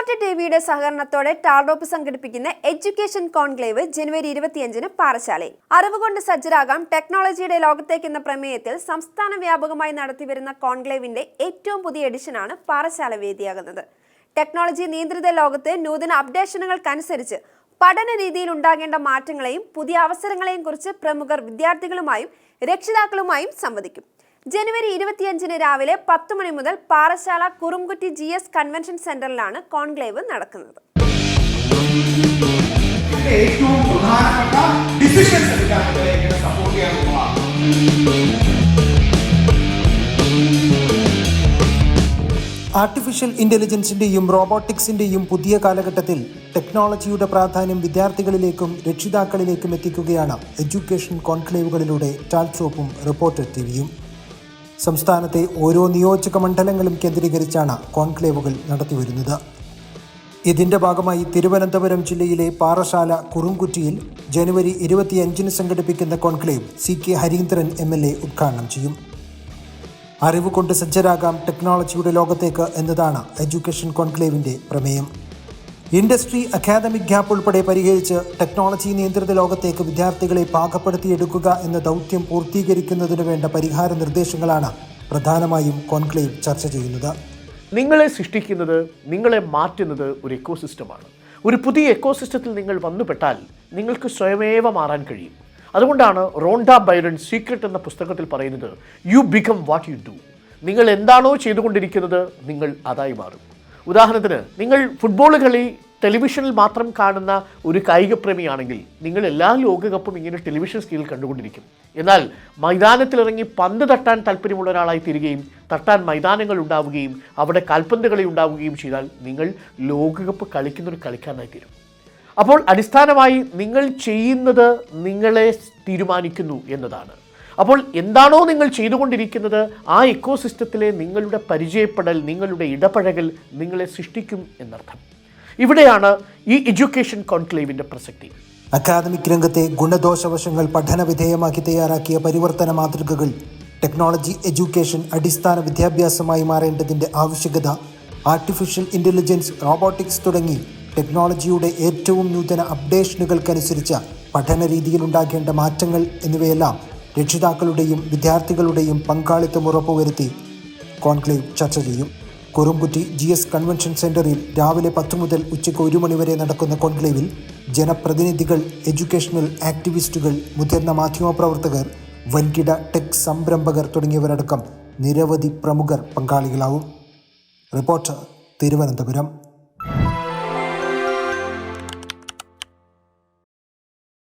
Reporter ടിവിയുടെ സഹകരണത്തോടെ ടാർഡോപ്പ് സംഘടിപ്പിക്കുന്ന എഡ്യൂക്കേഷൻ കോൺക്ലേവ് ജനുവരി 25-ന് പാറശാലയിൽ. അറിവുകൊണ്ട് സജ്ജരാകാം ടെക്നോളജിയുടെ ലോകത്തേക്ക് എന്ന പ്രമേയത്തിൽ സംസ്ഥാന വ്യാപകമായി നടത്തിവരുന്ന കോൺക്ലേവിന്റെ ഏറ്റവും പുതിയ എഡിഷനാണ് പാറശാല വേദിയാകുന്നത്. ടെക്നോളജി നിയന്ത്രിത ലോകത്ത് നൂതന അപ്ഡേഷനുകൾക്കനുസരിച്ച് പഠന രീതിയിൽ ഉണ്ടാകേണ്ട മാറ്റങ്ങളെയും പുതിയ അവസരങ്ങളെയും കുറിച്ച് പ്രമുഖർ വിദ്യാർത്ഥികളുമായും രക്ഷിതാക്കളുമായും സംവദിക്കും. ജനുവരി 25-ന് രാവിലെ 10 മണി മുതൽ പാറശാല കുറുംകുറ്റി GS കൺവെൻഷൻ സെന്ററിലാണ് കോൺക്ലേവ് നടക്കുന്നത്. ആർട്ടിഫിഷ്യൽ ഇന്റലിജൻസിന്റെയും റോബോട്ടിക്സിന്റെയും പുതിയ കാലഘട്ടത്തിൽ ടെക്നോളജിയുടെ പ്രാധാന്യം വിദ്യാർത്ഥികളിലേക്കും രക്ഷിതാക്കളിലേക്കും എത്തിക്കുകയാണ് എഡ്യൂക്കേഷൻ കോൺക്ലേവുകളിലൂടെ ടാൽട്രോപ്പും റിപ്പോർട്ടർ ടിവിയും. സംസ്ഥാനത്തെ ഓരോ നിയോജക മണ്ഡലങ്ങളും കേന്ദ്രീകരിച്ചാണ് കോൺക്ലേവുകൾ നടത്തിവരുന്നത്. ഇതിന്റെ ഭാഗമായി തിരുവനന്തപുരം ജില്ലയിലെ പാറശാല കുറുംകുറ്റിയിൽ ജനുവരി 25-ന് സംഘടിപ്പിക്കുന്ന കോൺക്ലേവ് CK ഹരീന്ദ്രൻ MLA ഉദ്ഘാടനം ചെയ്യും. അറിവ് കൊണ്ട് സജ്ജരാകാം ടെക്നോളജിയുടെ ലോകത്തേക്ക് എന്നതാണ് എഡ്യൂക്കേഷൻ കോൺക്ലേവിന്റെ പ്രമേയം. ഇൻഡസ്ട്രി അക്കാദമിക് ഗ്യാപ്പ് ഉൾപ്പെടെ പരിഹരിച്ച് ടെക്നോളജി നിയന്ത്രിത ലോകത്തേക്ക് വിദ്യാർത്ഥികളെ പാകപ്പെടുത്തിയെടുക്കുക എന്ന ദൗത്യം പൂർത്തീകരിക്കുന്നതിന് വേണ്ട പരിഹാര നിർദ്ദേശങ്ങളാണ് പ്രധാനമായും കോൺക്ലേവ് ചർച്ച ചെയ്യുന്നത്. നിങ്ങളെ സൃഷ്ടിക്കുന്നത്, നിങ്ങളെ മാറ്റുന്നത് ഒരു എക്കോസിസ്റ്റമാണ്. ഒരു പുതിയ എക്കോസിസ്റ്റത്തിൽ നിങ്ങൾ വന്നുപെട്ടാൽ നിങ്ങൾക്ക് സ്വയമേവ മാറാൻ കഴിയും. അതുകൊണ്ടാണ് റോണ്ട ബൈറൺ സീക്രട്ട് എന്ന പുസ്തകത്തിൽ പറയുന്നത്, you become what you do. നിങ്ങൾ എന്താണോ ചെയ്തുകൊണ്ടിരിക്കുന്നത് നിങ്ങൾ അതായി മാറും. ഉദാഹരണത്തിന്, നിങ്ങൾ ഫുട്ബോൾ കളി ടെലിവിഷനിൽ മാത്രം കാണുന്ന ഒരു കായികപ്രേമിയാണെങ്കിൽ നിങ്ങൾ എല്ലാ ലോകകപ്പും ഇങ്ങനെ ടെലിവിഷൻ സ്ക്രീനിൽ കണ്ടുകൊണ്ടിരിക്കും. എന്നാൽ മൈതാനത്തിലിറങ്ങി പന്ത് തട്ടാൻ താല്പര്യമുള്ള ഒരാളായി തീരുകയും തട്ടാൻ മൈതാനങ്ങൾ ഉണ്ടാവുകയും അവിടെ കാൽപന്ത് കളി ഉണ്ടാവുകയും ചെയ്താൽ നിങ്ങൾ ലോകകപ്പ് കളിക്കുന്നൊരു കളിക്കാരനായി തീരും. അപ്പോൾ അടിസ്ഥാനമായി നിങ്ങൾ ചെയ്യുന്നത് നിങ്ങളെ തീരുമാനിക്കുന്നു എന്നതാണ്. അപ്പോൾ എന്താണോ നിങ്ങൾ ചെയ്തുകൊണ്ടിരിക്കുന്നത് ആ എക്കോസിസ്റ്റത്തിലെ നിങ്ങളുടെ പരിചയപ്പെടൽ, നിങ്ങളുടെ ഇടപഴകൽ നിങ്ങളെ സൃഷ്ടിക്കും എന്നർത്ഥം. ഇവിടെയാണ് ഈ എഡ്യൂക്കേഷൻ കോൺക്ലേവിൻ്റെ പ്രസക്തി. അക്കാദമിക് രംഗത്തെ ഗുണദോഷവശങ്ങൾ പഠനവിധേയമാക്കി തയ്യാറാക്കിയ പരിവർത്തന മാതൃകകൾ ടെക്നോളജി എഡ്യൂക്കേഷൻ അടിസ്ഥാന വിദ്യാഭ്യാസമായി മാറേണ്ടതിൻ്റെ ആവശ്യകത, ആർട്ടിഫിഷ്യൽ ഇൻ്റലിജൻസ്, റോബോട്ടിക്സ് തുടങ്ങി ടെക്നോളജിയുടെ ഏറ്റവും നൂതന അപ്ഡേഷനുകൾക്കനുസരിച്ച് പഠന രീതിയിൽ ഉണ്ടാകേണ്ട മാറ്റങ്ങൾ എന്നിവയെല്ലാം രക്ഷിതാക്കളുടെയും വിദ്യാർത്ഥികളുടെയും പങ്കാളിത്തം ഉറപ്പുവരുത്തി കോൺക്ലേവ് ചർച്ച ചെയ്യും. കുറുംകുറ്റി GS കൺവെൻഷൻ സെന്ററിൽ രാവിലെ 10 മുതൽ ഉച്ചയ്ക്ക് 1 മണി വരെ നടക്കുന്ന കോൺക്ലേവിൽ ജനപ്രതിനിധികൾ, എഡ്യൂക്കേഷണൽ ആക്ടിവിസ്റ്റുകൾ, മുതിർന്ന മാധ്യമപ്രവർത്തകർ, വൻകിട ടെക് സംരംഭകർ തുടങ്ങിയവരടക്കം നിരവധി പ്രമുഖർ പങ്കാളികളാവും. റിപ്പോർട്ടർ, തിരുവനന്തപുരം.